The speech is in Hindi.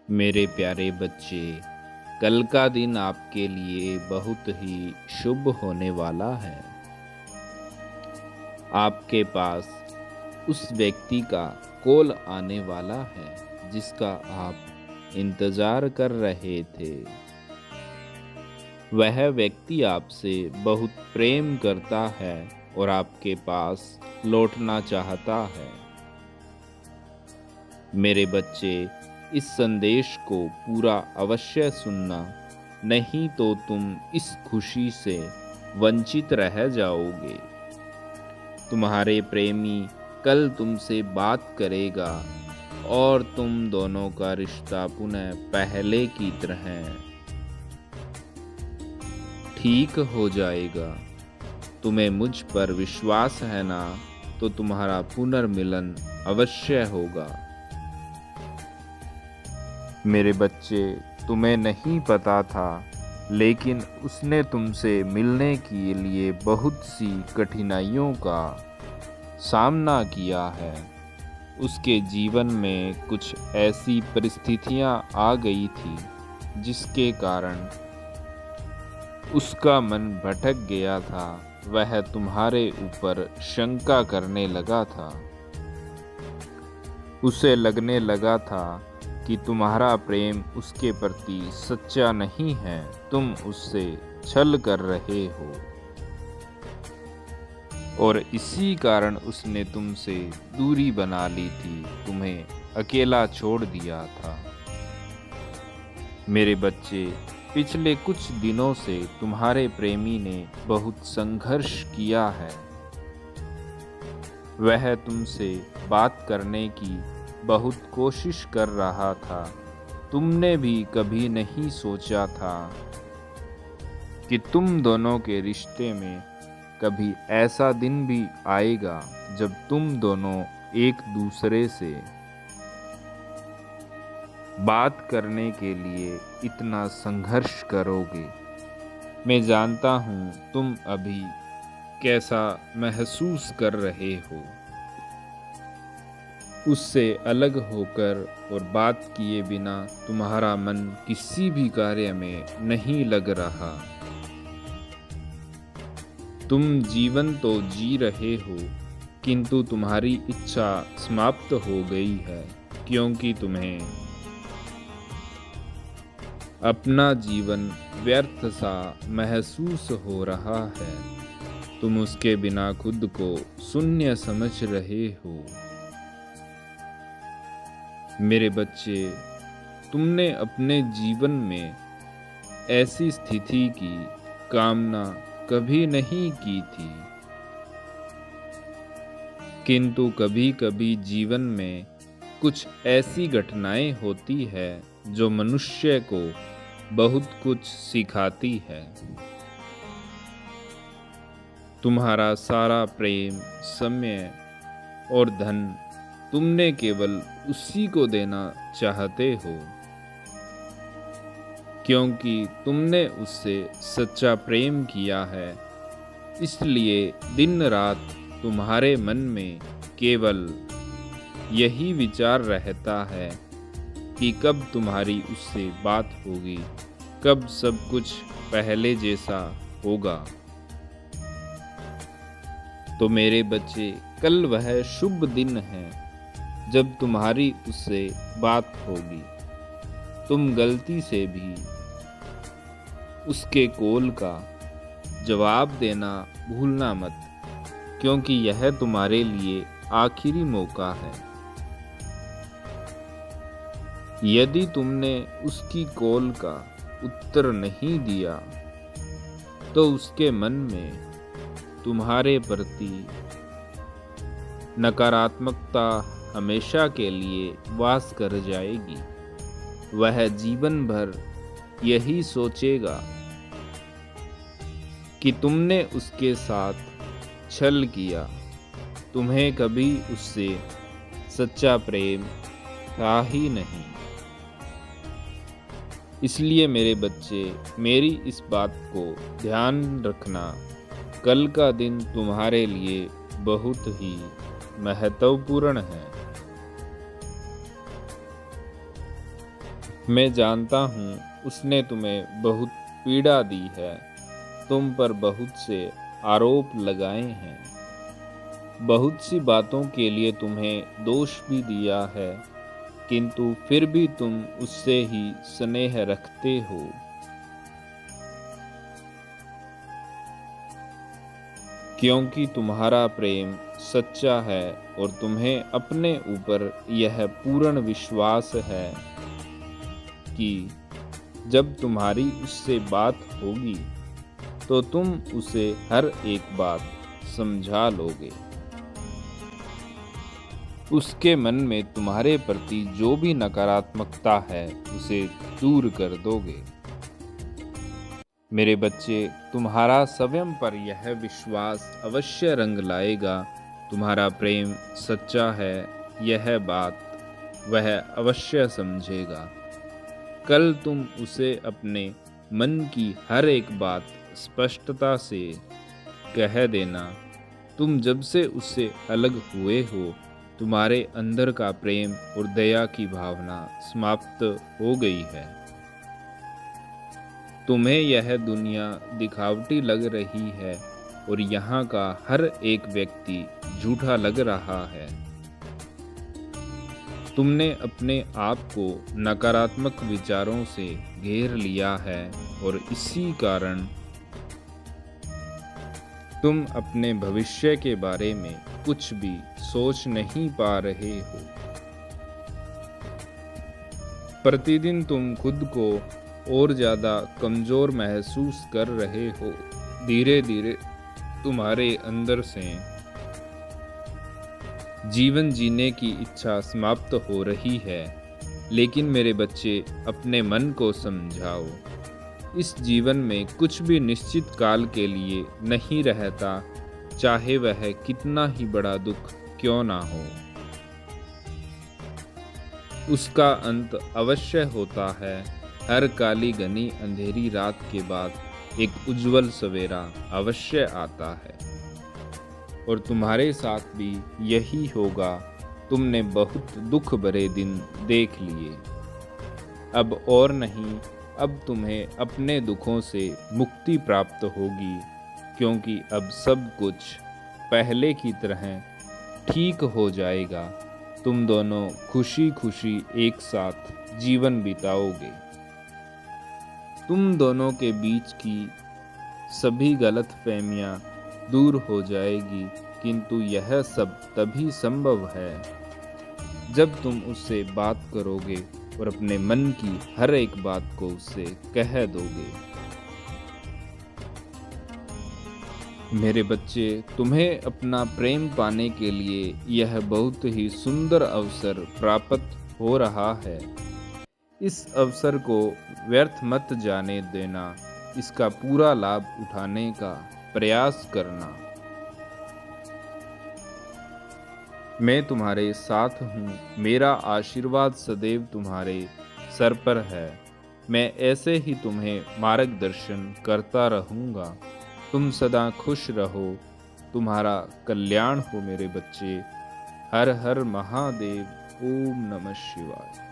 मेरे प्यारे बच्चे, कल का दिन आपके लिए बहुत ही शुभ होने वाला है। आपके पास उस व्यक्ति का कॉल आने वाला है जिसका आप इंतज़ार कर रहे थे। वह व्यक्ति आपसे बहुत प्रेम करता है और आपके पास लौटना चाहता है। मेरे बच्चे, इस संदेश को पूरा अवश्य सुनना, नहीं तो तुम इस खुशी से वंचित रह जाओगे। तुम्हारे प्रेमी कल तुमसे बात करेगा और तुम दोनों का रिश्ता पुनः पहले की तरह ठीक हो जाएगा। तुम्हें मुझ पर विश्वास है ना? तो तुम्हारा पुनर्मिलन अवश्य होगा। मेरे बच्चे, तुम्हें नहीं पता था, लेकिन उसने तुमसे मिलने के लिए बहुत सी कठिनाइयों का सामना किया है। उसके जीवन में कुछ ऐसी परिस्थितियां आ गई थी जिसके कारण उसका मन भटक गया था। वह तुम्हारे ऊपर शंका करने लगा था। उसे लगने लगा था कि तुम्हारा प्रेम उसके प्रति सच्चा नहीं है, तुम उससे छल कर रहे हो और इसी कारण उसने तुमसे दूरी बना ली थी, तुम्हें अकेला छोड़ दिया था। मेरे बच्चे, पिछले कुछ दिनों से तुम्हारे प्रेमी ने बहुत संघर्ष किया है। वह तुमसे बात करने की बहुत कोशिश कर रहा था। तुमने भी कभी नहीं सोचा था कि तुम दोनों के रिश्ते में कभी ऐसा दिन भी आएगा जब तुम दोनों एक दूसरे से बात करने के लिए इतना संघर्ष करोगे। मैं जानता हूँ तुम अभी कैसा महसूस कर रहे हो। उससे अलग होकर और बात किए बिना तुम्हारा मन किसी भी कार्य में नहीं लग रहा। तुम जीवन तो जी रहे हो, किंतु तुम्हारी इच्छा समाप्त हो गई है, क्योंकि तुम्हें अपना जीवन व्यर्थ सा महसूस हो रहा है। तुम उसके बिना खुद को शून्य समझ रहे हो। मेरे बच्चे, तुमने अपने जीवन में ऐसी स्थिति की कामना कभी नहीं की थी, किंतु कभी कभी जीवन में कुछ ऐसी घटनाएं होती है जो मनुष्य को बहुत कुछ सिखाती है। तुम्हारा सारा प्रेम, समय और धन तुमने केवल उसी को देना चाहते हो, क्योंकि तुमने उससे सच्चा प्रेम किया है। इसलिए दिन रात तुम्हारे मन में केवल यही विचार रहता है कि कब तुम्हारी उससे बात होगी, कब सब कुछ पहले जैसा होगा। तो मेरे बच्चे, कल वह शुभ दिन है जब तुम्हारी उससे बात होगी। तुम गलती से भी उसके कॉल का जवाब देना भूलना मत, क्योंकि यह तुम्हारे लिए आखिरी मौका है। यदि तुमने उसकी कॉल का उत्तर नहीं दिया, तो उसके मन में तुम्हारे प्रति नकारात्मकता हमेशा के लिए वास कर जाएगी। वह जीवन भर यही सोचेगा कि तुमने उसके साथ छल किया। तुम्हें कभी उससे सच्चा प्रेम था ही नहीं। इसलिए मेरे बच्चे, मेरी इस बात को ध्यान रखना। कल का दिन तुम्हारे लिए बहुत ही महत्वपूर्ण है। मैं जानता हूँ उसने तुम्हें बहुत पीड़ा दी है, तुम पर बहुत से आरोप लगाए हैं, बहुत सी बातों के लिए तुम्हें दोष भी दिया है, किंतु फिर भी तुम उससे ही स्नेह रखते हो। क्योंकि तुम्हारा प्रेम सच्चा है और तुम्हें अपने ऊपर यह पूर्ण विश्वास है कि जब तुम्हारी उससे बात होगी तो तुम उसे हर एक बात समझा लोगे। उसके मन में तुम्हारे प्रति जो भी नकारात्मकता है उसे दूर कर दोगे। मेरे बच्चे, तुम्हारा स्वयं पर यह विश्वास अवश्य रंग लाएगा। तुम्हारा प्रेम सच्चा है, यह बात वह अवश्य समझेगा। कल तुम उसे अपने मन की हर एक बात स्पष्टता से कह देना। तुम जब से उससे अलग हुए हो, तुम्हारे अंदर का प्रेम और दया की भावना समाप्त हो गई है। तुम्हें यह दुनिया दिखावटी लग रही है और यहाँ का हर एक व्यक्ति झूठा लग रहा है। तुमने अपने आप को नकारात्मक विचारों से घेर लिया है और इसी कारण तुम अपने भविष्य के बारे में कुछ भी सोच नहीं पा रहे हो। प्रतिदिन तुम खुद को और ज़्यादा कमज़ोर महसूस कर रहे हो। धीरे धीरे तुम्हारे अंदर से जीवन जीने की इच्छा समाप्त हो रही है। लेकिन मेरे बच्चे, अपने मन को समझाओ, इस जीवन में कुछ भी निश्चित काल के लिए नहीं रहता, चाहे वह कितना ही बड़ा दुख क्यों ना हो। उसका अंत अवश्य होता है। हर काली घनी अंधेरी रात के बाद एक उज्जवल सवेरा अवश्य आता है और तुम्हारे साथ भी यही होगा। तुमने बहुत दुख भरे दिन देख लिए, अब और नहीं। अब तुम्हें अपने दुखों से मुक्ति प्राप्त होगी, क्योंकि अब सब कुछ पहले की तरह ठीक हो जाएगा। तुम दोनों खुशी खुशी एक साथ जीवन बिताओगे। तुम दोनों के बीच की सभी गलतफहमियां दूर हो जाएगी, किंतु यह सब तभी संभव है जब तुम उससे बात करोगे और अपने मन की हर एक बात को उससे कह दोगे। मेरे बच्चे, तुम्हें अपना प्रेम पाने के लिए यह बहुत ही सुंदर अवसर प्राप्त हो रहा है। इस अवसर को व्यर्थ मत जाने देना, इसका पूरा लाभ उठाने का प्रयास करना। मैं तुम्हारे साथ हूँ, मेरा आशीर्वाद सदैव तुम्हारे सर पर है। मैं ऐसे ही तुम्हें मार्गदर्शन करता रहूँगा। तुम सदा खुश रहो, तुम्हारा कल्याण हो मेरे बच्चे। हर हर महादेव। ओम नमः शिवाय।